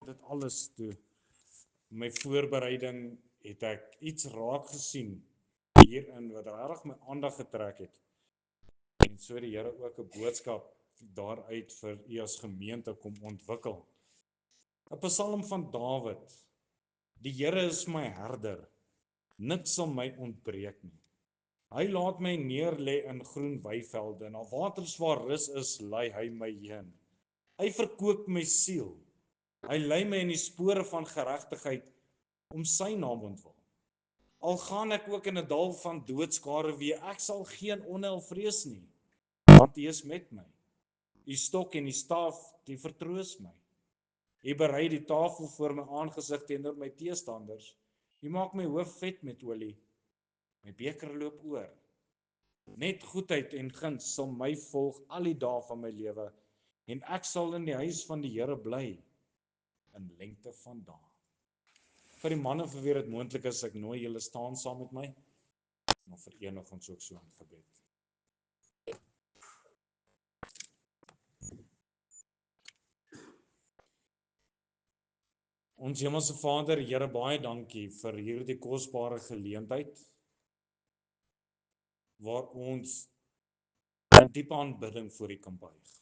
dit alles toe. My voorbereiding het ek iets raak gesien hierin wat regtig my aandag getrek het. En so die Here ook 'n boodskap daaruit vir u as gemeente kom ontwikkel. 'n Psalm van Dawid. Die Here is my herder. Niks sal my ontbreek nie. Hy laat my neerlê in groen weivelde, na waters waar rus is, lei hy my heen. Hy verkoop my siel. Hy lei my in die spore van geregtigheid om sy naam ontwil. Al gaan ek ook in 'n dal van doodskare wee, ek sal geen onheil vrees nie, want U is met my. U stok en die staf, die vertroos my. U berei die tafel voor my aangesig teenoor my teestanders. U maak my hoof vet met olie. My beker loop oor. Net goedheid en guns sal my volg al die dae van my lewe, en ek sal in die huis van die Here bly in lengte van dae. Vir die manne vir wie dit moontlik is, ek nooi julle staan saam met my, en dan verenig ons ook so in gebed. Ons Hemelse Vader, Here, baie dankie vir hierdie kosbare geleentheid, waar ons in diepe aanbidding voor U kan buig.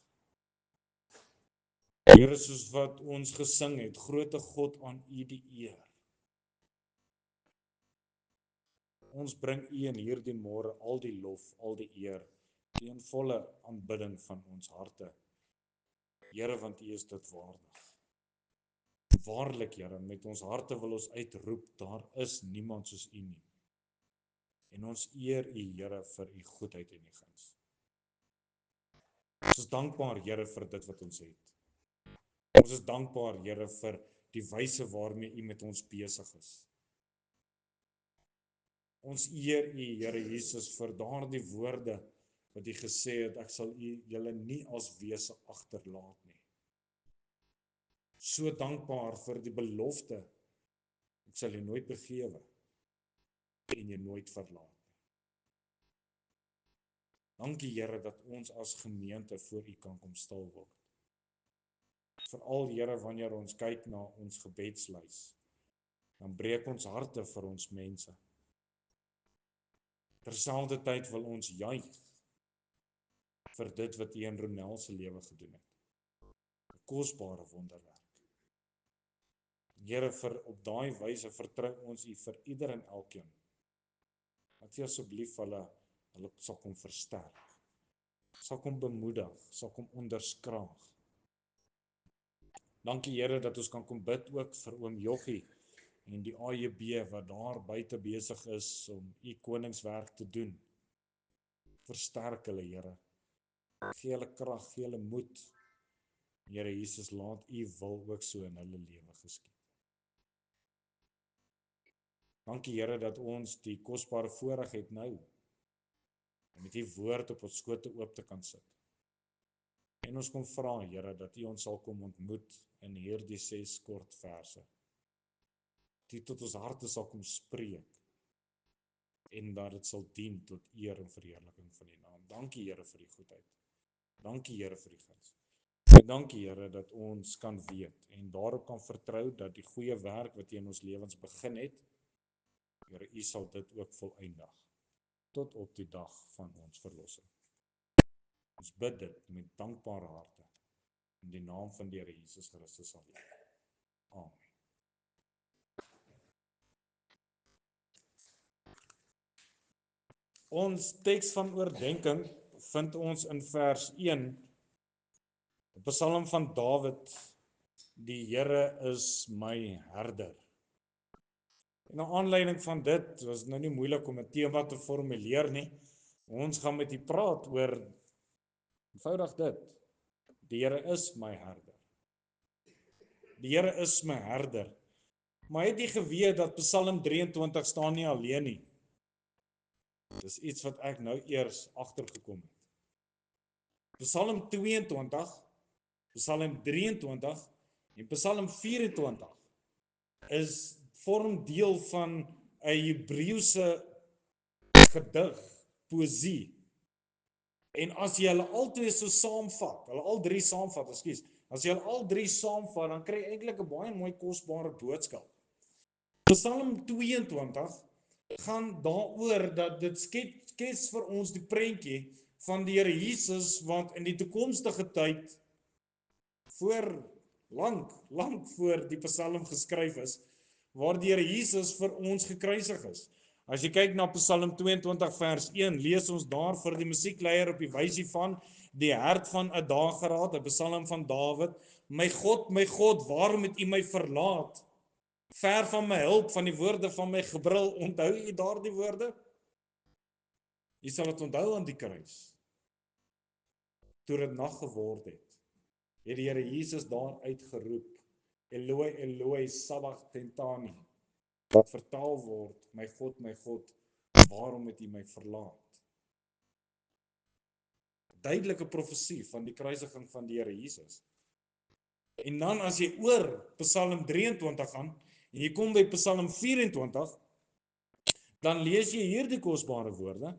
Here, soos wat ons gesing het, groote God, aan U die eer. Ons bring U in hierdie môre al die lof, al die eer, die in volle aanbidding van ons harte. Here, want U is dit waardig. Waarlik, Here, met ons harte wil ons uitroep, daar is niemand soos U nie. En ons eer U, Here, vir U goedheid en U guns. Ons is dankbaar, Here, vir dit wat ons het. Ons is dankbaar, Here, vir die wyse waarmee U met ons besig is. Ons eer U, Here Jesus, vir daardie woorde wat U gesê het, ek sal julle nie as wese agterlaat nie. So dankbaar vir die belofte, ek sal U nooit begewe en U nooit verlaat nie. Dankie, Here, dat ons as gemeente voor U kan kom stil word. Veral, Here, wanneer ons kyk na ons gebedslys, dan breek ons harte vir ons mense. Terselfdertyd wil ons juig vir dit wat U in Ronel se lewe gedoen het. 'n Kosbare wonderwerk. Here, vir op daai wyse vertrou ons U vir ieder en elkeen. Dat U asseblief hulle sal kom versterk, sal kom bemoedig, sal kom onderskraag. Dankie, Here, dat ons kan kom bid ook vir oom Joggie en die AJB wat daar buite besig is om U koningswerk te doen. Versterk hulle, Here. Gee hulle krag, gee hulle moed. Here Jesus, laat U wil ook so in hulle lewe geskied. Dankie, Here, dat ons die kosbare voorreg het nou om met U woord op ons skote oop te kan sit. En ons kom vra, Here, dat U ons sal kom ontmoet in hierdie 6 kort verse. Dat U tot ons harte sal kom spreek en dat dit sal dien tot eer en verheerliking van U naam. Dankie, Here, vir U goedheid. Dankie, Here, vir U guns. En dankie, Here, dat ons kan weet en daarop kan vertrou dat die goeie werk wat U in ons lewens begin het, Here, U sal dit ook volëindig tot op die dag van ons verlossing. Ons bid dit met dankbare harte in die naam van die Here Jesus Christus alleen. Amen. Ons teks van oordenking vind ons in vers 1, 'n Psalm van Dawid, die Here is my herder. En na aanleiding van dit, was nou nie moeilik om 'n tema te formuleer nie. Ons gaan met U praat oor eenvoudig dit. Die Here is my herder. Die Here is my herder. Maar het jy geweet dat Psalm 23 staan nie alleen nie? Dis iets wat ek nou eers agtergekom het. Psalm 22, Psalm 23 en Psalm 24 vorm deel van 'n Hebreëse gedig, poësie. En as jy hulle albei so saamvat, hulle al drie saamvat, As jy al 3 saamvat, dan kry jy eintlik 'n baie mooi kosbare boodskap. Psalm 22 gaan daaroor dat dit skets vir ons die prentjie van die Here Jesus wat in die toekomstige tyd lank voor die Psalm geskryf is, waar die Here Jesus vir ons gekruisig is. As jy kyk na Psalm 22 vers 1, lees ons daar vir die musiekleier op die wysie van die hert van 'n dageraad, 'n Psalm van Dawid. My God, waarom het U my verlaat? Ver van my hulp, van die woorde van my gebrul. Onthou U daardie woorde? Jy sal dit onthou aan die kruis. Toe dit nag geword het die Here Jesus daar uitgeroep, Eloi, Eloi, sabachthani, wat vertaal word, my God, waarom het U my verlaat? Duidelike profesie van die kruisiging van die Here Jesus. En dan as jy oor Psalm 23 gaan, en jy kom by Psalm 24, dan lees jy hierdie kosbare woorde,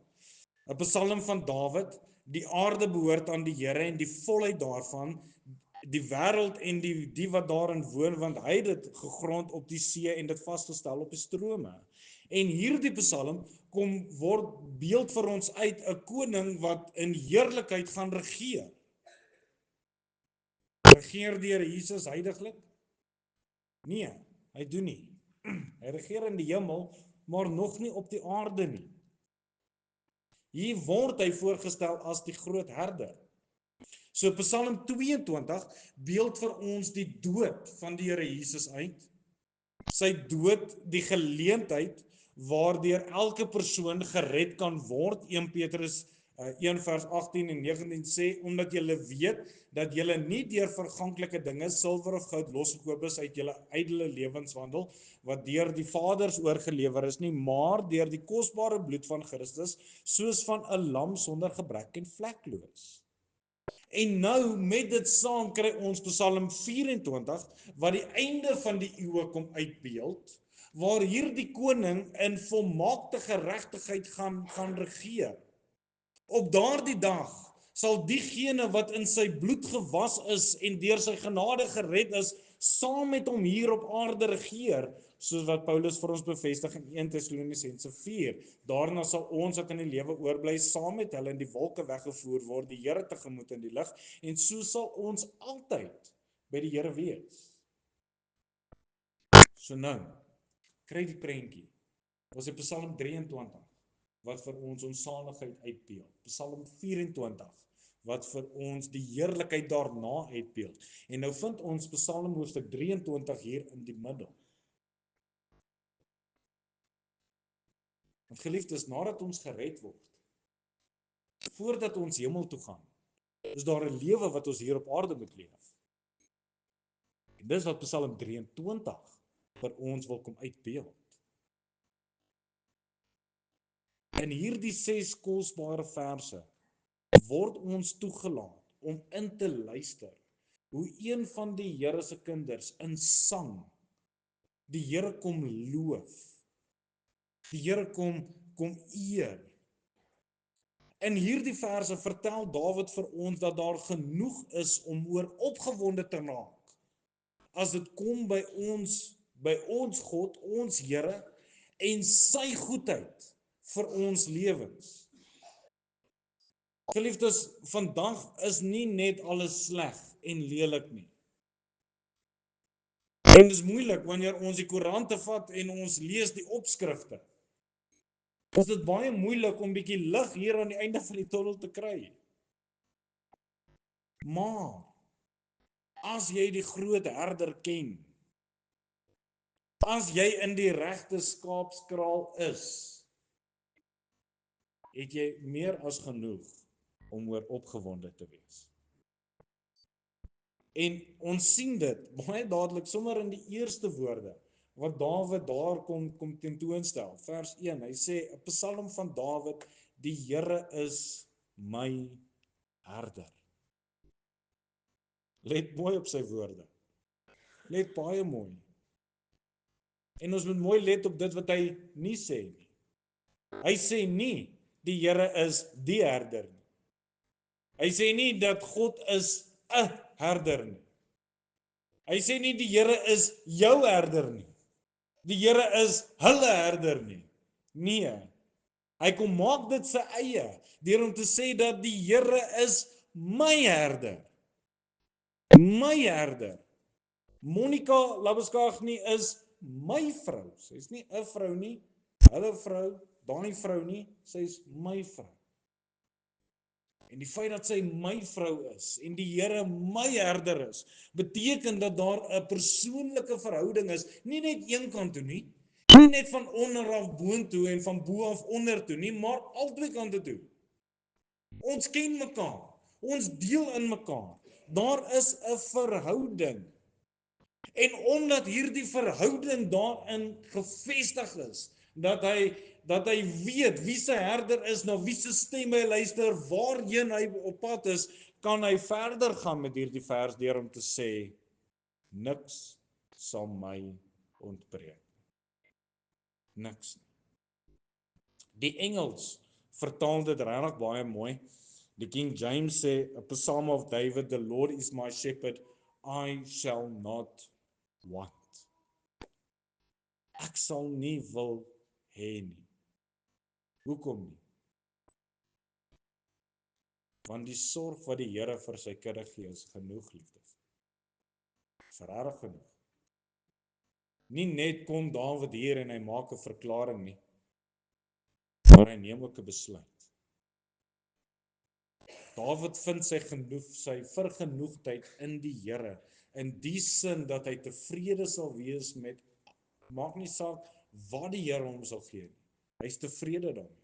'n Psalm van Dawid, die aarde behoort aan die Here en die volheid daarvan, die wêreld en die wat daarin woon, want hy het dit gegrond op die see en dit vasgestel op die strome. En hierdie Psalm word beeld vir ons uit 'n koning wat in heerlikheid gaan regeer. Regeer die Here Jesus heiliglik? Nee, hy doen nie. Hy regeer in die hemel, maar nog nie op die aarde nie. Hier word hy voorgestel as die groot herder. So Psalm 22 beeld vir ons die dood van die Here Jesus uit. Sy dood, die geleentheid waardeur elke persoon gered kan word. 1 Petrus 1 vers 18 en 19 sê, omdat julle weet dat julle nie deur verganklike dinge, silwer of goud losgekoop is uit julle ydelle lewenswandel, wat deur die Vaders oorgelewer is nie, maar deur die kosbare bloed van Christus, soos van 'n lam sonder gebrek en vlekloos. En nou met dit saam kry ons Psalm 24 wat die einde van die eeue kom uitbeeld, waar hierdie koning in volmaakte geregtigheid gaan regeer. Op daardie dag sal diegene wat in sy bloed gewas is en deur sy genade gered is, saam met hom hier op aarde regeer, soos wat Paulus vir ons bevestig in 1 Tessalonisense 4. Daarna sal ons wat in die lewe oorbly saam met hulle in die wolke weggevoer word, die Here tegemoet in die lig, en so sal ons altyd by die Here wees. So nou, kry die prentjie. Ons het Psalm 23 wat vir ons saligheid uitbeeld. Psalm 24 wat vir ons die heerlikheid daarna uitbeeld. En nou vind ons Psalm hoofstuk 23 hier in die middel. Want geliefdes, nadat ons gered word, voordat ons hemel toe gaan, is daar 'n lewe wat ons hier op aarde moet leef. En dis wat Psalm 23 vir ons wil kom uitbeeld. In hierdie 6 kosbare verse word ons toegelaat om in te luister hoe een van die Here se kinders in sang die Here kom loof, die Here kom eer. In hierdie verse vertel Dawid vir ons dat daar genoeg is om oor opgewonde te raak as dit kom by ons God, ons Here en sy goedheid vir ons lewens. Geliefdes, vandag is nie net alles sleg en lelik nie. En dit is moeilik wanneer ons die koerante vat en ons lees die opskrifte. Is dit baie moeilik om bietjie lig hier aan die einde van die tunnel te kry. Maar as jy die groot herder ken, as jy in die regte skaapskraal is, het jy meer as genoeg om oor opgewonde te wees. En ons sien dit baie dadelik sommer in die eerste woorde wat Dawid daar kom tentoonstel. Vers 1, hy sê 'n Psalm van Dawid, die Here is my herder. Let mooi op sy woorde. Let baie mooi. En ons moet mooi let op dit wat hy nie sê nie. Hy sê nie die Here is die herder nie. Hy sê nie dat God is 'n herder nie. Hy sê nie die Here is jou herder nie. Die Here is hulle herder nie. Nee. Hy kom maak dit sy eie deur om te sê dat die Here is my herder. My herder. Monica Labuschagne is my vrou. Sy's nie 'n vrou nie, hulle vrou, daai vrou nie, sy's my vrou. En die feit dat sy my vrou is en die Here my herder is, beteken dat daar 'n persoonlike verhouding is, nie net een kant toe nie, nie net van onder af boontoe en van bo af onder toe nie, maar albei kante toe. Ons ken mekaar, ons deel in mekaar. Daar is 'n verhouding. En omdat hierdie verhouding daarin gevestig is, dat hy weet wie sy herder is, na wie se stem hy luister, waarheen hy op pad is, kan hy verder gaan met hierdie vers deur om te sê, niks sal my ontbreek. Niks. Die Engels vertaal dit regtig baie mooi. Die King James sê, a Psalm of David, the Lord is my shepherd, I shall not want. Ek sal nie wil hê nie. Hoekom nie? Want die sorg wat die Here vir sy kudde gee is genoeg liefde. Regtig genoeg. Nie net kom Dawid hier en hy maak 'n verklaring nie, maar hy neem ook 'n besluit. Dawid vind sy vergenoegdheid in die Here, in die sin dat hy tevrede sal wees met, maak nie saak wat die Here hom sal gee nie. Hy's tevrede daarmee.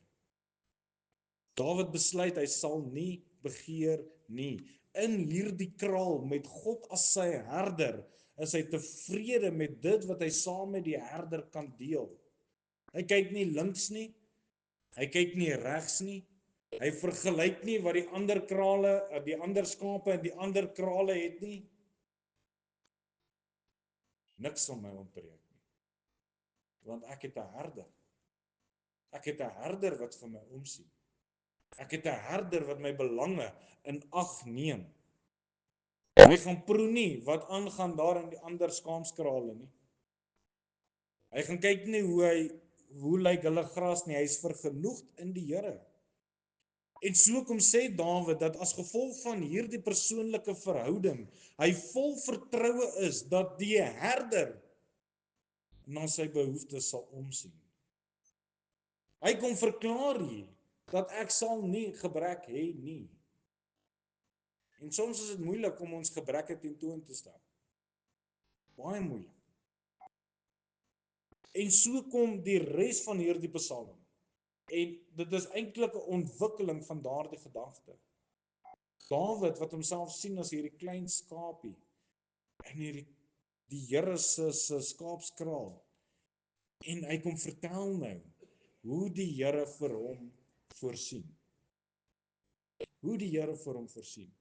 Dawid besluit hy sal nie begeer nie. In hierdie kraal met God as sy herder, is hy tevrede met dit wat hy saam met die herder kan deel. Hy kyk nie links nie, hy kyk nie regs nie, hy vergelyk nie wat die ander krale, die ander skape en die ander krale het nie. Niks sal my ontbreek nie, want ek het 'n herder. Ek het 'n herder wat vir my omsien. Ek het 'n herder wat my belange in ag neem. Hy gaan proe nie wat aangaan daar in die ander skaapskrale nie. Hy gaan kyk nie hoe lyk hulle gras nie, hy is vergenoegd in die Here. En so kom sê Dawid dat as gevolg van hierdie persoonlike verhouding, hy vol vertroue is dat die herder na sy behoeftes sal omsien. Hy kom verklaar hier dat ek sal nie gebrek hê nie. En soms is dit moeilik om ons gebreke tentoon te stel. Baie moeilik. En so kom die res van hierdie psalm. En dit is eintlik 'n ontwikkeling van daardie gedagte. Dawid wat homself sien as hierdie klein skapie en die Here se skaapskraal. En hy kom vertel nou hoe die Here vir hom voorsien. Hoe die Here vir hom voorsien.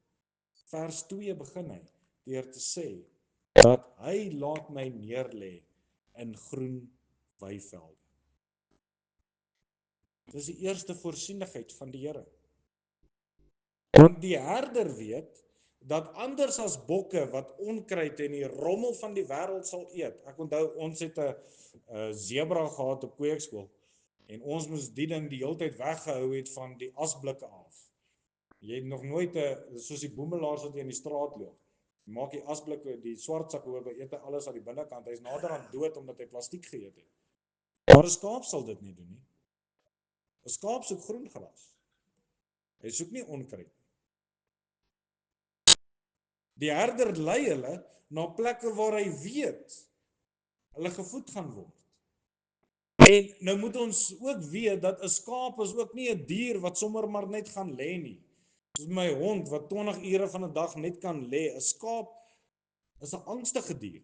Vers 2 begin hy deur te sê dat hy laat my neerlê in groen weivelde. Dis die eerste voorsienigheid van die Here. Want die herder weet dat anders as bokke wat onkruid en die rommel van die wêreld sal eet. Ek onthou ons het 'n zebra gehad op kweekskool en ons moes die ding die hele tyd weggehou het van die asblikke af. Jy het nog nooit soos die boemelaars wat in die straat loop. Maak die asblikke, die swart sak oor, eet hy alles aan die binnekant. Hy's nader aan dood omdat hy plastiek geëet het. Maar 'n skaap sal dit nie doen nie. 'n Skaap soek groen gras. Hy soek nie onkruid. Die herder lei hulle na plekke waar hy weet hulle gevoed gaan word. En nou moet ons ook weet dat 'n skaap is ook nie 'n dier wat sommer maar net gaan lê nie. Soos my hond wat 20 ure van 'n dag net kan lê. 'n Skaap is 'n angstige dier.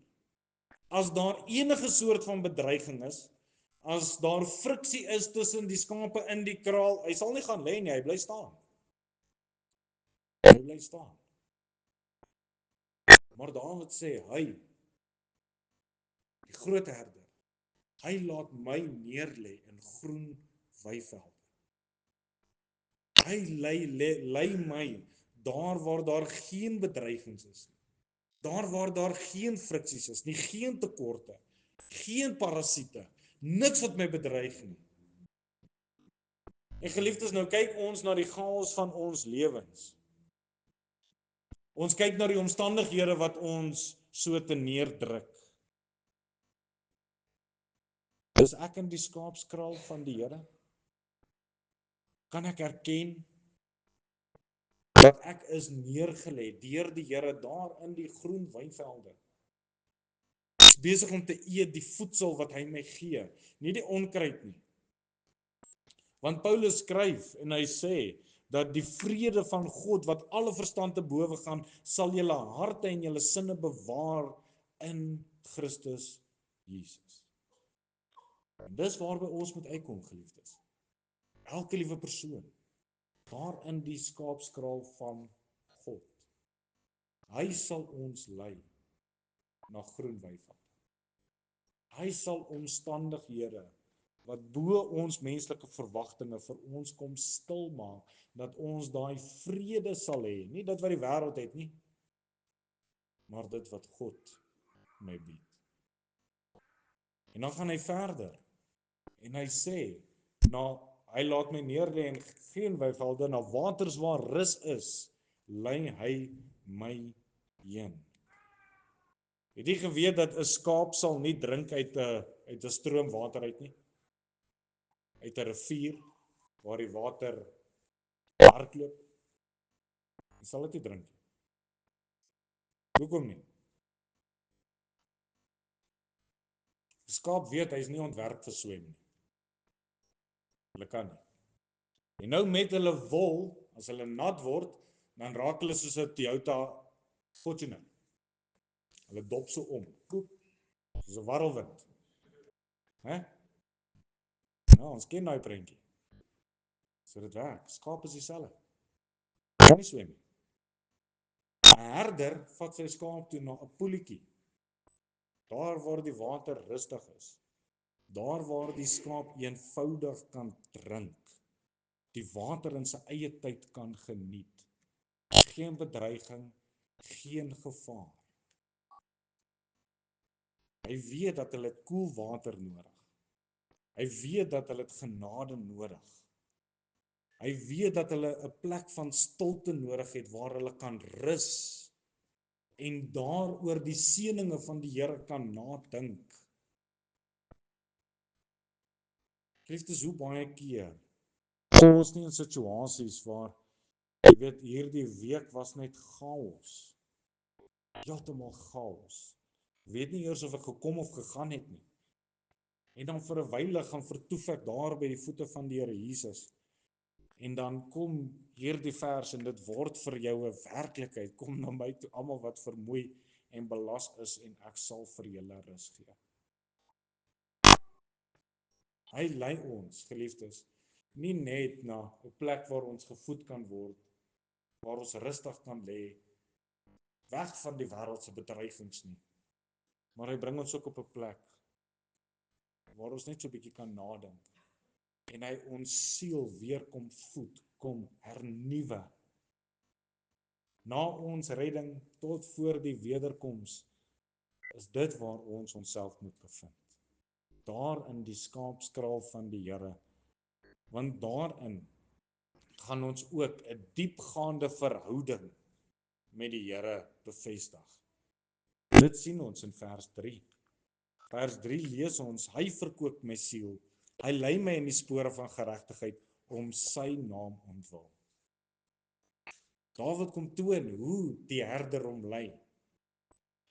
As daar enige soort van bedreiging is, as daar friksie is tussen die skape in die kraal, hy sal nie gaan lê nie, hy bly staan. Hy bly staan. Maar Dawid sê, hy, die groot herder, hy laat my neerlê in groen weivelde. Hy lei my daar waar daar geen bedreigings is nie. Daar waar daar geen friksies is nie, geen tekorte, geen parasiete, niks wat my bedreig nie. En geliefdes, nou kyk ons na die chaos van ons lewens. Ons kyk na die omstandighede wat ons so te neerdruk. Is ek in die skaapskraal van die Here? Kan ek erken dat ek is neergelê deur die Here daar in die groen wynvelde? Ek is besig om te eet die voedsel wat hy my gee, nie die onkruid nie. Want Paulus skryf en hy sê dat die vrede van God wat alle verstand te bowe gaan, sal julle harte en julle sinne bewaar in Christus Jesus. En dis waarby ons moet uitkom, geliefdes. Elke liewe persoon, daar in die skaapskraal van God. Hy sal ons lei na groen weivelde. Hy sal omstandighede wat bo ons menslike verwagtinge vir ons kom stil maak, dat ons daai vrede sal hê, nie dit wat die wêreld het nie, maar dit wat God my bied. En dan gaan hy verder, en hy sê, hy laat my neerlê in geen weivelde, na waters waar rus is, lei hy my heen. Het jy geweet dat 'n skaap sal nie drink uit 'n stroom water uit nie? Uit 'n rivier waar die water hardloop? Jy sal dit nie drink nie. Hoekom nie? Die skaap weet hy is nie ontwerp vir swem nie. Hulle kan nie. En nou met hulle wol, as hulle nat word, dan raak hulle soos 'n Toyota Fortuner. Hulle dop so om, soos 'n warrelwind. Nou, ons ken daai prentjie. So dit werk. Skaap is dieselfde. Kan nie swem nie. 'n Herder vat sy skaap toe na 'n poeltjie. Daar waar die water rustig is. Daar waar die skaap eenvoudig kan drink. Die water in sy eie tyd kan geniet. Geen bedreiging, geen gevaar. Hy weet dat hulle koel water nodig. Hy weet dat hulle genade nodig. Hy weet dat hulle 'n plek van stilte nodig het waar hulle kan rus en daaroor die seëninge van die Here kan nadink. Geliefdes, hoe baie keer kom ons nie in situasies waar, jy weet, hierdie week was net chaos. Heeltemal chaos. Weet nie eers of ek gekom of gegaan het nie. En dan vir 'n wyle gaan vertoef ek daar by die voete van die Here Jesus. En dan kom hierdie vers en dit word vir jou 'n werklikheid. Kom na my toe, almal wat vermoei en belas is, en ek sal vir julle rus gee. Hy lei ons, geliefdes, nie net na 'n plek waar ons gevoed kan word, waar ons rustig kan lê, weg van die wêreldse bedreigings nie. Maar hy bring ons ook op 'n plek waar ons net so 'n bietjie kan nadink. En hy ons siel weer kom voed, kom hernuwe. Na ons redding tot voor die wederkoms, is dit waar ons onsself moet bevind. Daar in die skaapskraal van die Here. Want daarin gaan ons ook 'n diepgaande verhouding met die Here bevestig. Dit sien ons in vers 3. Vers 3 lees ons, hy verkoop my siel. Hy lei my in die spore van geregtigheid om sy naam ontwil. Dawid kom toon hoe die herder hom lei.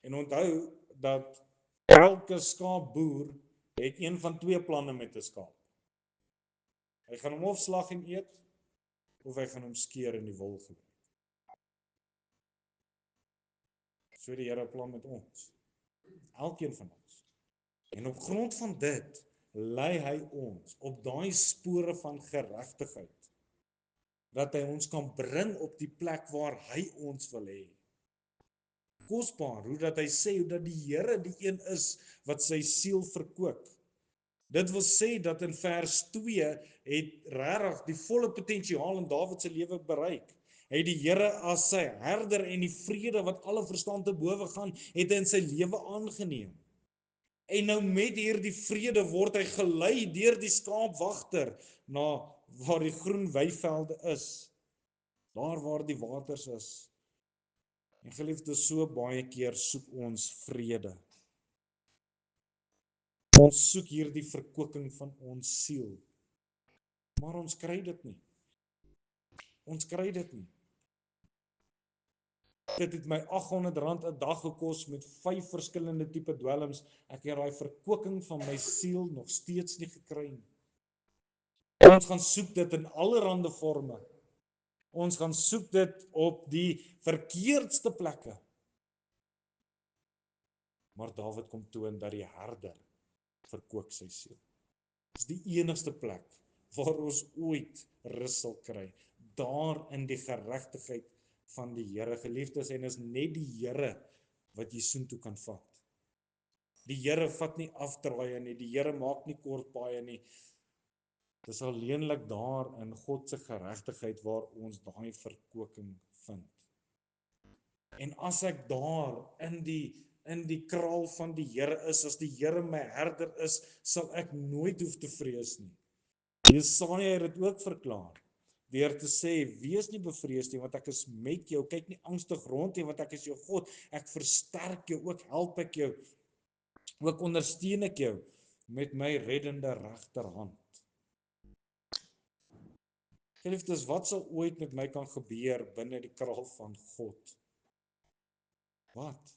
En onthou dat elke skaapboer het een van twee planne met 'n skaap. Hy gaan hom of slag en eet, of hy gaan hom skeer in die wol gebruik. So die Here plan met ons. Elkeen van ons. En op grond van dit lei hy ons op daai spore van geregtigheid, dat hy ons kan bring op die plek waar hy ons wil hê. Kosbaar, hoe dat hy sê, hoe dat die Here die een is wat sy siel verkoop. Dit wil sê dat in vers 2 het regtig die volle potensiaal in Dawid se lewe bereik. Hy het die Here as sy herder en die vrede wat alle verstand te bowe gaan, het hy in sy lewe aangeneem. En nou met hierdie vrede word hy gelei deur die skaapwagter na waar die groen weivelde is, daar waar die waters is. En geliefdes, so baie keer soek ons vrede. Ons soek hierdie verkoeking van ons siel. Maar ons kry dit nie. Ons kry dit nie. Dit het my R800 'n dag gekos met 5 verskillende tipe dwelms. Ek het daai verkoeking van my siel nog steeds nie gekry nie. Ons gaan soek dit in allerlei forme. Ons gaan soek dit op die verkeerdste plekke. Maar Dawid kom toon dat die herder verkoop sy siel. Dis die enigste plek waar ons ooit rus sal kry. Daar in die geregtigheid van die Here, geliefdes, en is net die Here wat jy soontoe kan vat. Die Here vat nie afdraaie nie, die Here maak nie kort paaie nie. Dis alleenlik daar in God se geregtigheid waar ons daai verkoeking vind. En as ek daar in die kraal van die Here is, as die Here my herder is, sal ek nooit hoef te vrees nie. Jesaja het dit ook verklaar, deur te sê, wees nie bevrees nie, want ek is met jou, kyk nie angstig rond nie, want ek is jou God, ek versterk jou, ook help ek jou, ook ondersteun ek jou, met my reddende regterhand. Geliefdes, wat sal ooit met my kan gebeur binne die kraal van God? Wat?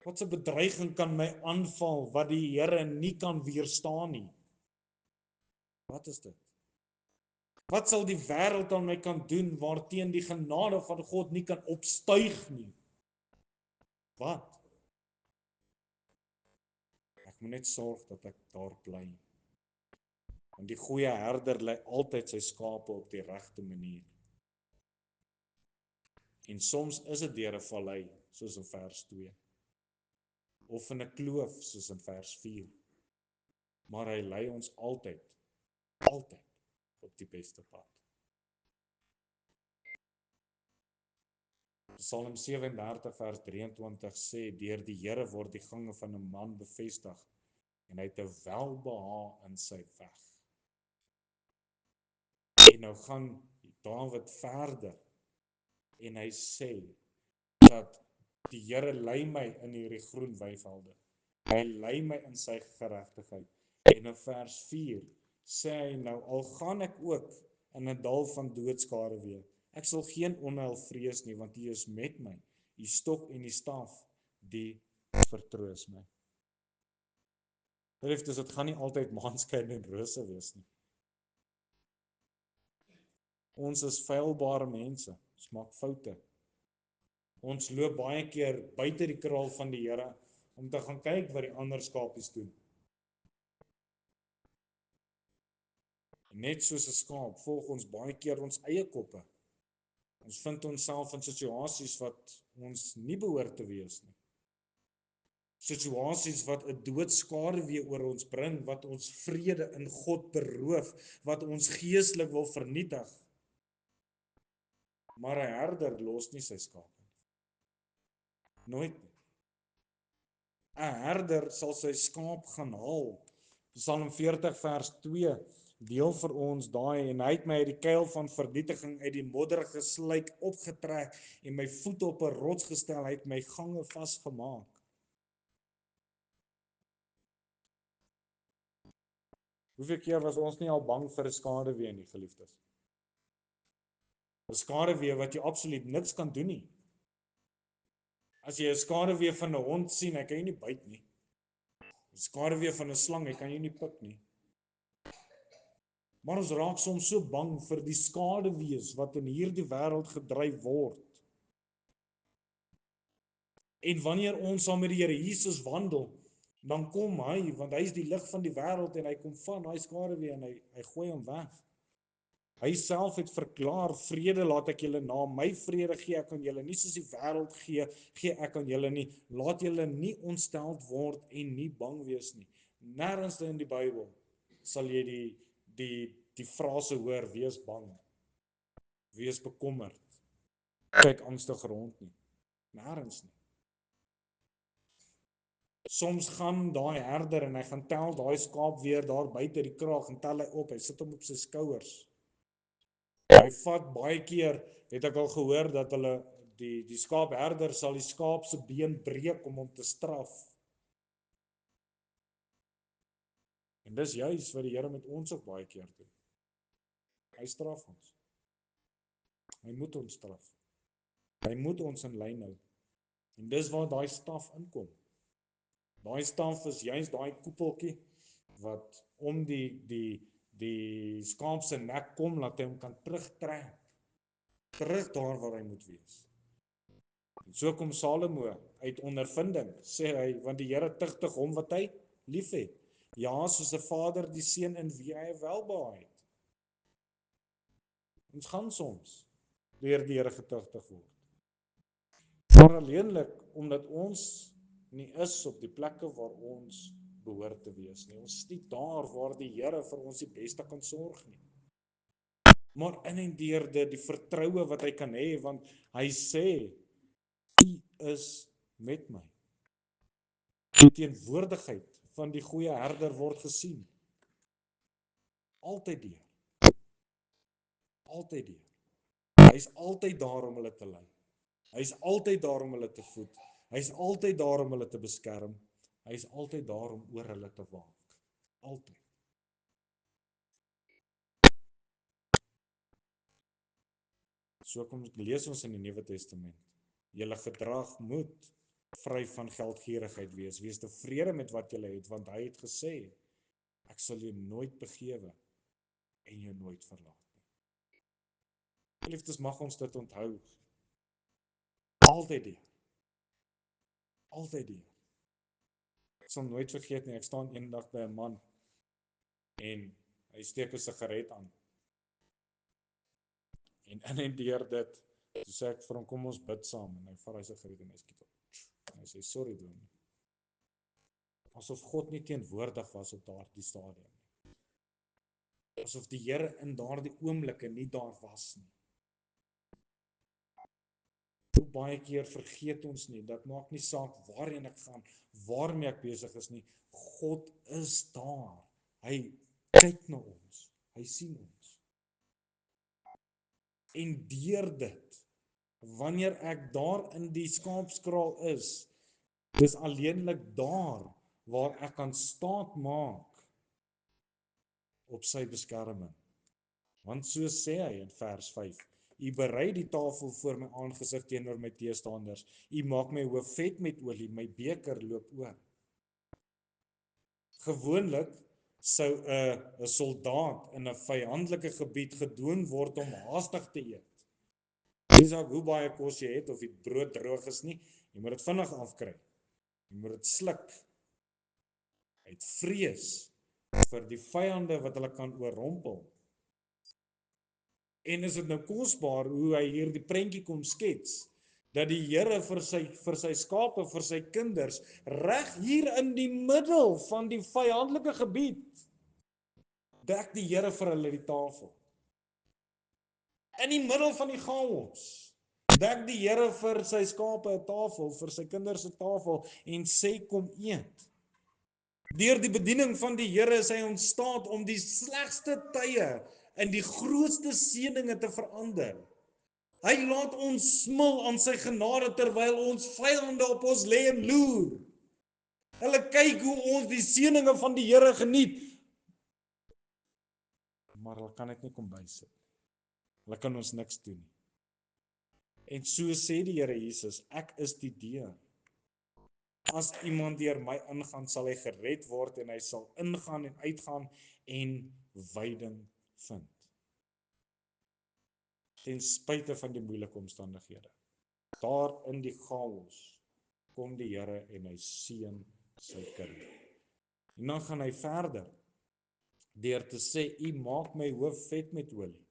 Wat 'n bedreiging kan my aanval wat die Here nie kan weerstaan nie? Wat is dit? Wat sal die wêreld aan my kan doen waarteen die genade van God nie kan opstyg nie? Wat? Ek moet net sorg dat ek daar bly. Want die goeie herder lei altyd sy skape op die regte manier. En soms is dit deur 'n vallei, soos in vers 2. Of in 'n kloof, soos in vers 4. Maar hy lei ons altyd op die beste pad. Psalm 37 vers 23 sê, deur die Here word die gange van 'n man bevestig, en hy het 'n welbehae in sy weg. En nou gaan Dawid verder, en hy sê, dat die Here lei my in hierdie groen weivelde. Hy lei my in sy geregtigheid. En in vers 4 sê hy nou, al gaan ek ook in 'n dal van doodskaduwee, ek sal geen onheil vrees nie, want U is met my. Die stok en die staf, die vertroos my. Geliefdes, dit gaan nie altyd maanskyn en rose wees nie. Ons is feilbare mense, ons maak foute. Ons loop baie keer buite die kraal van die Here om te gaan kyk wat die ander skapies doen. Net soos 'n skaap volg ons baie keer ons eie koppe. Ons vind onsself in situasies wat ons nie behoort te wees nie. Situasies wat 'n doodskaduwee oor ons bring, wat ons vrede in God beroof, wat ons geestelik wil vernietig. Maar 'n herder los nie sy skape nie. Nooit nie. 'n Herder sal sy skaap gaan haal. Psalm 40 vers 2 deel vir ons daai, en hy het my uit die kuil van vernietiging, uit die modderige sluik opgetrek en my voete op 'n rots gestel, hy het my gange vasgemaak. Hoeveel keer was ons nie al bang vir 'n skaduwee nie, geliefdes? 'n Skaduwee wat jy absoluut niks kan doen nie. As jy 'n skaduwee van 'n hond sien, hy kan jy nie byt nie. 'n Skaduwee van 'n slang, hy kan jy nie pik nie. Maar ons raak soms so bang vir die skaduwees wat in hierdie wêreld gedryf word. En wanneer ons saam met die Here Jesus wandel, dan kom hy, want hy is die lig van die wêreld, en hy kom van daai skaduwee en hy gooi hom weg. Hy self het verklaar, vrede laat ek julle na, my vrede gee ek aan julle, nie soos die wêreld gee, gee ek aan julle nie. Laat julle nie ontsteld word en nie bang wees nie. Nêrens in die Bybel sal jy die frase hoor, wees bang. wees bekommerd, kyk angstig rond nie, nêrens nie. Soms gaan daai herder en hy gaan tel daai skaap weer daar buite die kraag en tel hy op, hy sit hom op sy skouers. Hy vat baie keer, het ek al gehoor dat hulle die skaapherder sal die skaap se been breek om hom te straf. En dis juis wat die Here met ons ook baie keer doen. Hy straf ons. Hy moet ons straf. Hy moet ons in lyn hou. En dis waar daai staf inkom. Daai staf is juis daai koepeltjie wat om die skaap se nek kom, laat hy hom kan terugtrek. Terug daar waar hy moet wees. En so kom Salomo uit ondervinding, sê hy, want die Here tugtig hom wat hy liefhet. Ja, soos 'n vader die seun in wie hy welbehae het. Ons gaan soms deur die Here getugtig word. Maar alleenlik omdat ons nie is op die plekke waar ons behoort te wees nie. Ons is nie daar waar die Here vir ons die beste kan sorg nie. Maar in en deur dit die vertroue wat hy kan hê, want hy sê, U is met my. Die teenwoordigheid van die goeie herder word gesien. Altyd deur. Altyd deur. Hy is altyd daar om hulle te lei. Hy is altyd daar om hulle te voed. Hy is altyd daar om hulle te beskerm. Hy is altyd daar om oor hulle te waak. Altyd. So kom lees ons in die Nuwe Testament. Julle gedrag moet vry van geldgierigheid wees. Wees tevrede met wat julle het, want hy het gesê, ek sal jou nooit begewe en jou nooit verlaat nie. Geliefdes, mag ons dit onthou. Altyd deur. Altyd deur. Ek sal nooit vergeet nie, ek staan eendag by 'n man en hy steek 'n sigaret aan. En in deur dit, so sê ek vir hom, kom ons bid saam, en hy vat hy sigaret en hy skiet op. En hy sê, sorry dominee. Asof God nie teenwoordig was op daardie stadium. Asof die Here in daardie oomblikke nie daar was nie. Hoe baie keer vergeet ons nie, dat maak nie saak waarheen ek gaan, waarmee ek besig is nie, God is daar. Hy kyk na ons, hy sien ons. En deur dit, wanneer ek daar in die skaapskraal is, dis alleenlik daar waar ek kan staat maak op sy beskerming. Want so sê hy in vers 5, U berei die tafel voor my aangesig teenoor my teestanders. U maak my hoof vet met olie, my beker loop oor. Gewoonlik sou 'n soldaat in 'n vyandelike gebied gedoen word om haastig te eet. Dis ook hoe baie kos jy het of die brood droog is nie, jy moet dit vinnig afkry. Jy moet dit sluk. Uit vrees vir die vyande wat hulle kan oorrompel. En is dit nou kosbaar hoe hy hier die prentjie kom skets, dat die Here vir sy skape, vir sy kinders, reg hier in die middel van die vyandelike gebied, dek die Here vir hulle die tafel. In die middel van die chaos, dek die Here vir sy skape 'n tafel, vir sy kinders 'n tafel, en sê kom eet. Deur die bediening van die Here is hy in staat om die slegste tye in die grootste seëninge te verander. Hy laat ons smil aan sy genade terwyl ons vyande op ons lê en loer. Hulle kyk hoe ons die seëninge van die Here geniet. Maar hulle kan dit nie kom bysit. Hulle kan ons niks doen nie. En so sê die Here Jesus, ek is die deur. As iemand deur my ingaan, sal hy gered word en hy sal ingaan en uitgaan en veiding vind. Ten spyte van die moeilike omstandighede. Daar in die chaos kom die Here en hy seën sy kind. En dan gaan hy verder deur te sê, U maak my hoof vet met olie.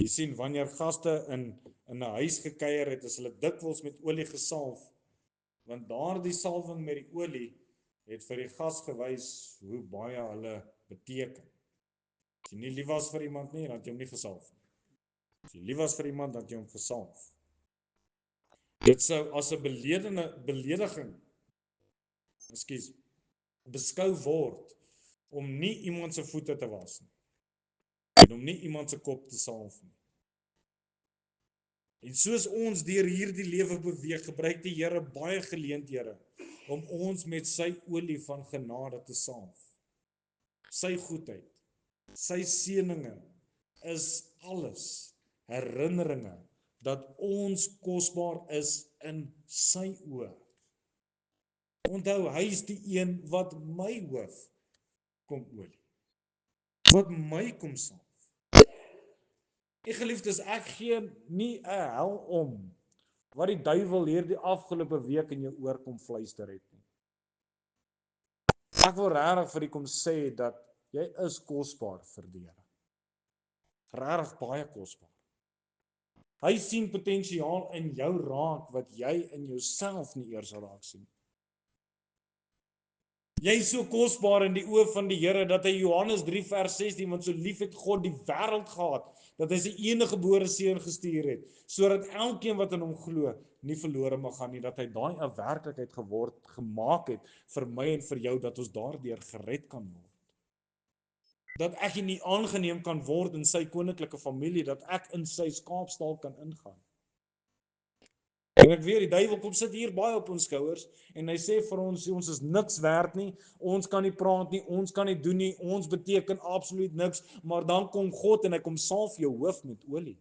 Jy sien, wanneer gaste in 'n huis gekuier het, is hulle dikwels met olie gesalf, want daardie salwing met die olie het vir die gas gewys hoe baie hulle beteken. As jy nie lief was vir iemand nie, dan het jy hom nie gesalf nie. As jy lief was vir iemand, dan het jy hom gesalf. Dit sou as 'n belediging, beskou word om nie iemand se voete te was nie en om nie iemand se kop te salf nie. En soos ons deur hierdie lewe beweeg, gebruik die Here baie geleenthede om ons met sy olie van genade te salf. Sy goedheid, sy seëninge is alles herinneringe dat ons kosbaar is in sy oë. Onthou, hy is die een wat my hoof kom olie, wat my kom salf. En geliefdes, ek gee nie 'n hel om wat die duiwel hierdie afgelope week in jou oor kom fluister het nie. Ek wil regtig vir u kom sê dat jy is kosbaar vir die Here. Regtig baie kosbaar. Hy sien potensiaal in jou raak wat jy in jouself nie eers raak sien. Jy is so kosbaar in die oë van die Here dat hy Johannes 3 vers 16, want so lief het God die wêreld gehad, dat hy sy enige gebore seun gestuur het, sodat elkeen wat in hom glo, nie verlore mag gaan nie, dat hy daai 'n werklikheid gemaak het vir my en vir jou, dat ons daardeur gered kan word. Dat ek nie aangeneem kan word in sy koninklike familie, dat ek in sy skaapstal kan ingaan. En ek weet, die duiwel kom sit hier baie op ons skouers, en hy sê vir ons is niks werd nie, ons kan nie praat nie, ons kan nie doen nie, ons beteken absoluut niks, maar dan kom God en hy kom salf jou hoof met olie.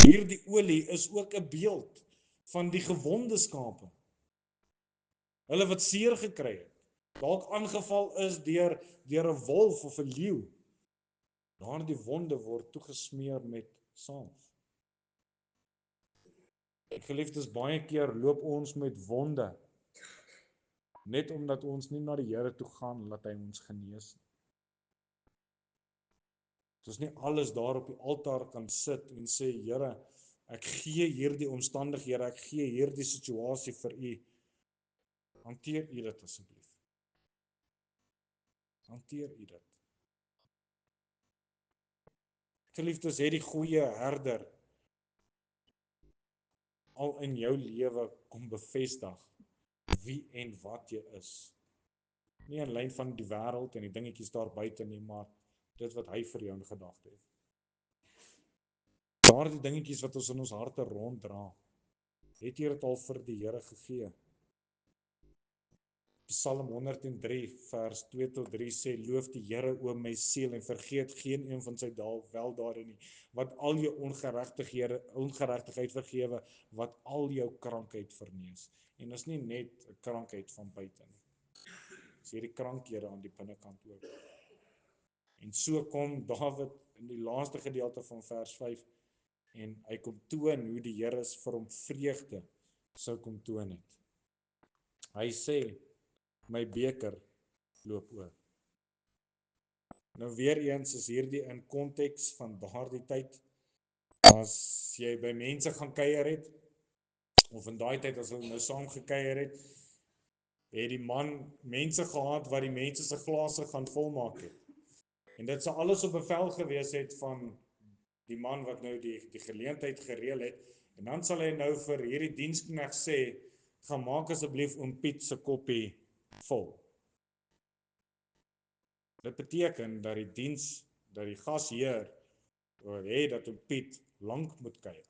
Hierdie olie is ook 'n beeld van die gewonde skape. Hulle wat seer gekry het, dalk aangeval is deur 'n wolf of 'n leeu. Daardie wonde word toegesmeer met salf. Geliefdes, baie keer loop ons met wonde, net omdat ons nie na die Here toe gaan, laat hy ons genees nie. Ons nie alles daar op die altaar kan sit en sê, Here, ek gee hierdie omstandighede, ek gee hierdie situasie vir u. Hanteer u dit asseblief. Hanteer u dit. Geliefdes, het die goeie herder al in jou lewe kom bevestig wie en wat jy is. Nie in lyn van die wêreld en die dingetjies daar buite nie, maar dit wat hy vir jou in gedagte het. Daardie dingetjies wat ons in ons harte ronddra, het jy dit al vir die Here gegee? Psalm 103 vers 2 tot 3 sê, loof die Here o my siel en vergeet geen een van sy weldade nie, wat al jou ongeregtigheid vergewe, wat al jou krankheid vernees. En dit is nie net 'n krankheid van buite nie. Dis hierdie krankhede aan die binnekant ook. En so kom Dawid in die laaste gedeelte van vers 5 en hy kom toon hoe die Here vir hom vreugde sou kom toon het. Hy sê, my beker loop oor. Nou weer eens is hierdie in konteks van daardie tyd, as jy by mense gaan kuier het, of in daai tyd as hulle nou saam gekuier het die man mense gehad wat die mense se glase gaan volmaak het. En dit sou alles op bevel gewees het van die man wat nou die geleentheid gereël het, en dan sal hy nou vir hierdie diensknegt sê, gaan maak asseblief oom Piet se koppie vol. Dit beteken dat die gasheer wil hê dat oom Piet lank moet kuier.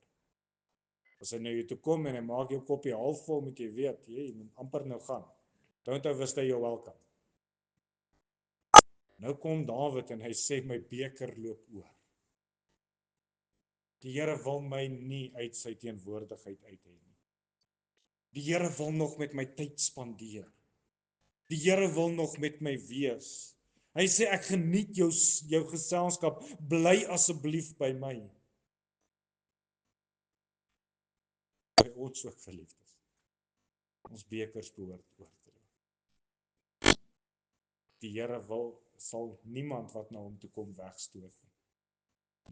As hy nou hier toe kom en hy maak jou koppie half vol, moet jy weet, jy moet amper nou gaan. Don't overstay your welcome. Nou kom Dawid en hy sê, my beker loop oor. Die Here wil my nie uit sy teenwoordigheid uit hê nie. Die Here wil nog met my tyd spandeer. Die Here wil nog met my wees. Hy sê, ek geniet jou geselskap, bly asseblief by my. By ons ook geliefdes. Ons bekers behoort oor te loop. Die Here sal niemand wat na hom toe kom wegstoot nie.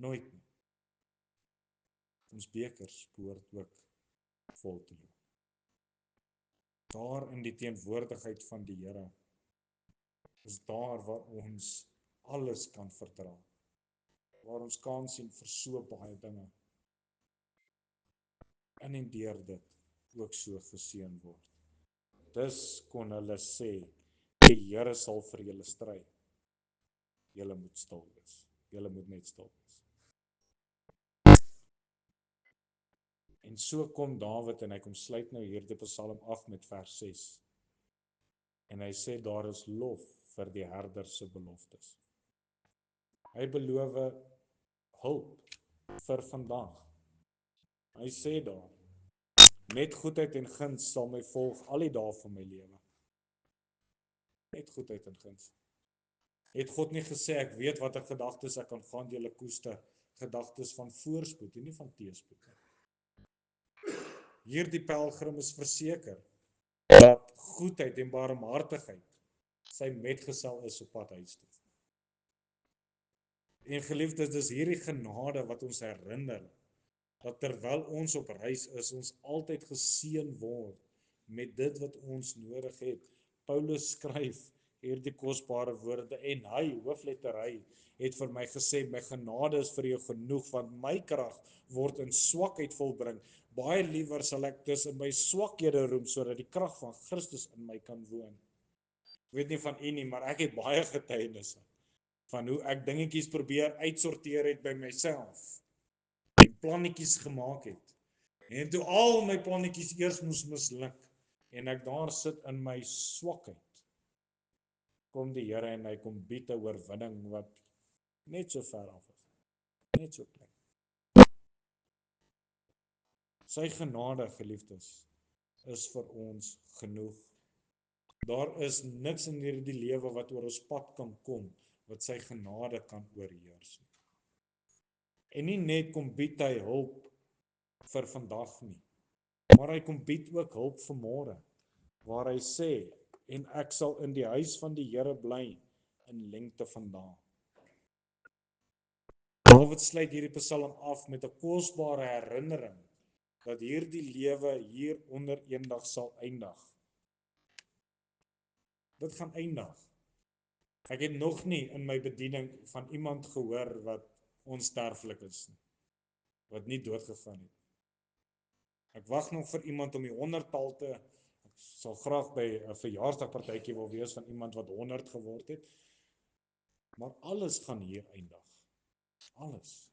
Nooit nie. Ons bekers behoort ook vol te loop. Daar in die teenwoordigheid van die Here is daar waar ons alles kan verdra. waar ons kans sien vir so baie dinge. En deur dit ook so geseën word. Dus kon hulle sê, die Here sal vir julle stry. Julle moet stil wees. Julle moet net stil wees. En so kom Dawid en hy kom sluit nou hierdie Psalm af met vers 6. En hy sê daar is lof vir die herder se beloftes. Hy beloof hulp vir vandag. Hy sê daar, met goedheid en guns sal my volg al die dae van my lewe. Met goedheid en guns. Het God nie gesê, ek weet watter gedagtes ek kan gaan julle koester, gedagtes van voorspoed en nie van teëspoed nie. Hierdie pelgrim is verseker dat goedheid en barmhartigheid sy metgesel is op pad huis toe. En geliefdes, dis hierdie genade wat ons herinner, dat terwyl ons op reis is, ons altyd geseën word met dit wat ons nodig het. Paulus skryf hierdie kosbare woorde en hy, hoofletter hy, het vir my gesê, my genade is vir jou genoeg, want my krag word in swakheid volbring. Baie liewer sal ek dus in my swakhede roem, sodat die krag van Christus in my kan woon. Ek weet nie van u nie, maar ek het baie getuienisse van hoe ek dingetjies probeer uitsorteer het by myself en plannetjies gemaak het. En toe al my plannetjies eers moes misluk en ek daar sit in my swakheid, kom die Here en hy kom bied 'n oorwinning wat net so ver af is. Net so klein. Sy genade, geliefdes, is vir ons genoeg. Daar is niks in hierdie lewe wat oor ons pad kan kom, wat sy genade kan oorheers. En nie net kom bied hy hulp vir vandag nie, maar hy kom bied ook hulp vir môre, waar hy sê, en ek sal in die huis van die Here bly in lengte van dae. Dawid sluit hierdie Psalm af met 'n kosbare herinnering dat hierdie lewe hier onder eendag sal eindig. Dit gaan eindig. Ek het nog nie in my bediening van iemand gehoor wat onsterflik is nie, wat nie doodgegaan het. Ek wag nog vir iemand om die 100-tal te, ek sal graag by 'n verjaarsdagpartytjie wil wees van iemand wat 100 geword het, maar alles gaan hier eindig. Alles.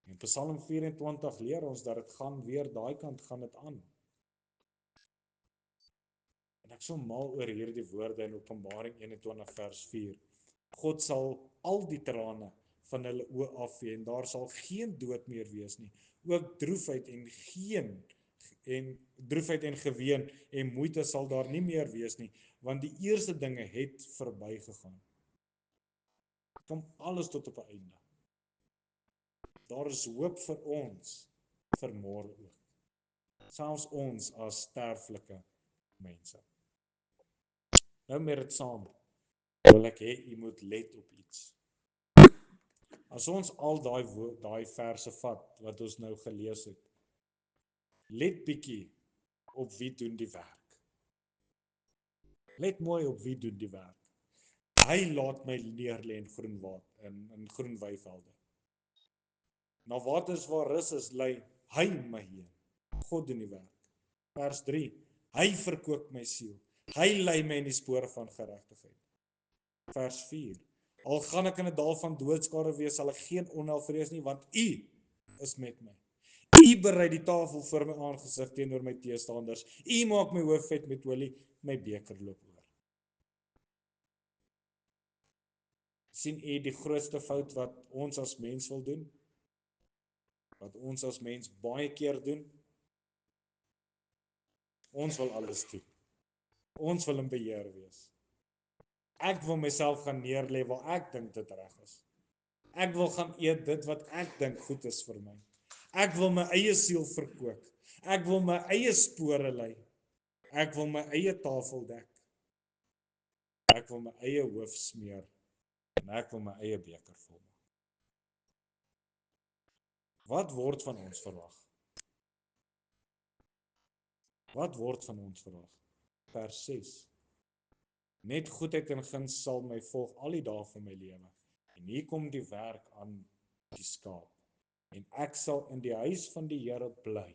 En Psalm 24 leer ons dat dit gaan weer daai kant gaan dit aan. En ek so mal oor hierdie woorde in Openbaring 21 vers 4. God sal al die trane van hulle oë afvee en daar sal geen dood meer wees nie. Ook droefheid en geween en moeite sal daar nie meer wees nie, want die eerste dinge het verbygegaan. Kom alles tot op 'n einde. Daar is hoop vir ons vir môre ook. Selfs ons as sterflike mense. Nou met dit saam, wil ek hê u moet let op iets. As ons al daai verse vat wat ons nou gelees het, let bietjie op wie doen die werk. Let mooi op wie doen die werk. Hy laat my neerlê in groen weivelde. Na waters waar rus is, lei hy my heen. God doen die werk. Vers 3. Hy verkoop my siel. Hy lei my in die spore van geregtigheid. Vers 4. Al gaan ek in 'n dal van doodskade wees, sal ek geen onheil vrees nie, want U is met my. U berei die tafel voor my aangesig teenoor my teestanders. U maak my hoof vet met olie, my beker loop oor. Sien u die grootste fout wat ons as mens wil doen? Wat ons as mens baie keer doen? Ons wil alles doen. Ons wil in beheer wees. Ek wil myself gaan neerlê waar ek dink dit reg is. Ek wil gaan eet dit wat ek dink goed is vir my. Ek wil my eie siel verkoop. Ek wil my eie spore lei. Ek wil my eie tafel dek. Ek wil my eie hoof smeer en ek wil my eie beker vul. Wat word van ons verwag? Wat word van ons verwag? Vers 6. Net goedheid en guns sal my volg al die dae van my lewe. En hier kom die werk aan die skaap. En ek sal in die huis van die Here bly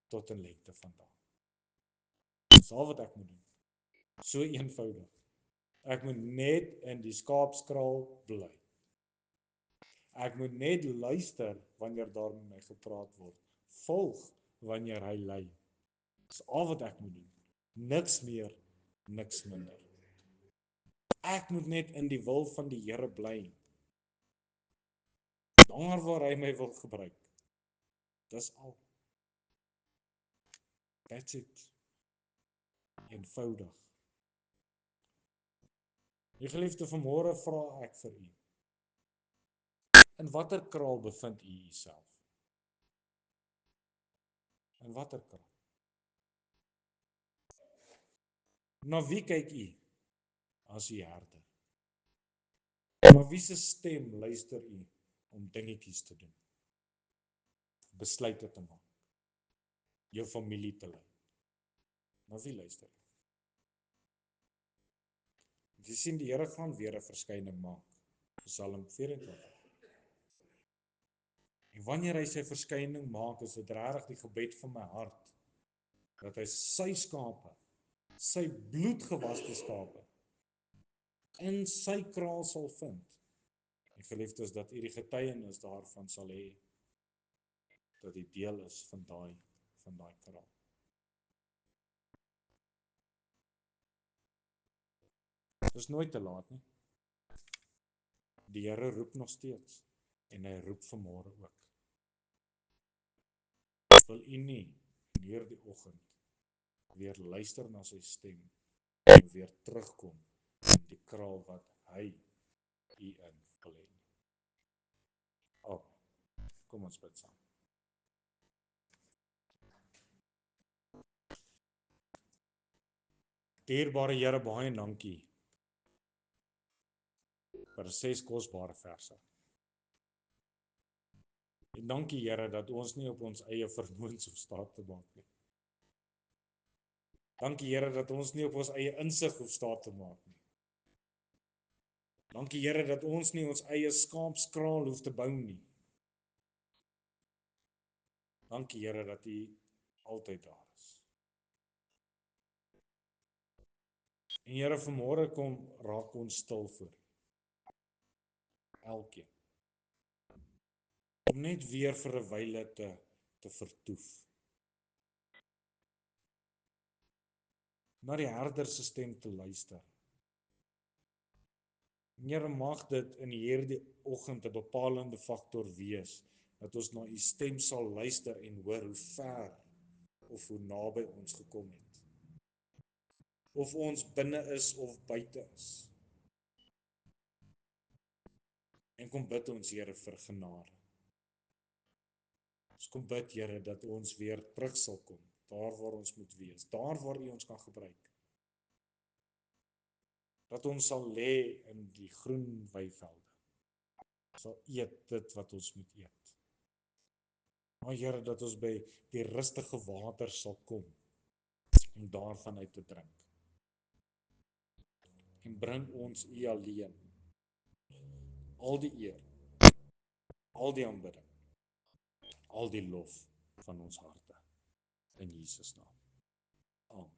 tot in lengte van dae. Dis al wat ek moet doen. So eenvoudig. Ek moet net in die skaapskraal bly. Ek moet net luister wanneer daar met my gepraat word. Volg wanneer hy lei. Dis al wat ek moet doen. Niks meer, niks minder. Ek moet net in die wil van die Here bly. Daar waar hy my wil gebruik. Dis al. That's it. Eenvoudig. Die geliefde, vanmôre vra ek vir u. In watter kraal bevind u uself? In watter kraal? Na wie kyk u as u herder? Na wie se stem luister u om dingetjies te doen? Besluite te maak. Jou familie te lei. Na wie luister u? Jy sien, die Here gaan weer 'n verskyning maak. Psalm 24. En wanneer hy sy verskyning maak, is dit regtig die gebed van my hart dat hy sy skape, sy bloedgewaste skape in sy kraal sal vind. En geliefdes, dat u die getuienis daarvan sal hê dat die deel is van daai kraal. Dit is nooit te laat nie. Die Here roep nog steeds en hy roep vanmôre ook. Wil u nie in hierdie oggend weer luister na sy stem en weer terugkom in die kraal wat hy u in wil hê? Kom ons bid saam. Dierbare Here, baie dankie vir 6 kosbare verse. En dankie Here dat ons nie op ons eie vermoëns hoef staat te maak nie. Dankie Here dat ons nie op ons eie insig hoef staat te maak nie. Dankie Here dat ons nie ons eie skaapskraal hoef te bou nie. Dankie Here dat U altyd daar is. En Here, vanmôre kom raak ons stil voor U. Elkeen. Om net weer vir 'n wyle te vertoef. Na die herder se stem te luister. Here, mag dit in hierdie oggend 'n bepalende faktor wees dat ons na U stem sal luister en hoor hoe ver of hoe naby ons gekom het. Of ons binne is of buite is. En kom bid ons Here vir genade. Ons kom bid Here dat ons weer terug sal kom, daar waar ons moet wees, daar waar U ons kan gebruik. Dat ons sal lê in die groen weivelde. Sal eet dit wat ons moet eet. Maar Here, dat ons by die rustige water sal kom om daarvan uit te drink. En bring ons U alleen al die eer, al die aanbidding, al die lof van ons harte in Jesus naam. Amen.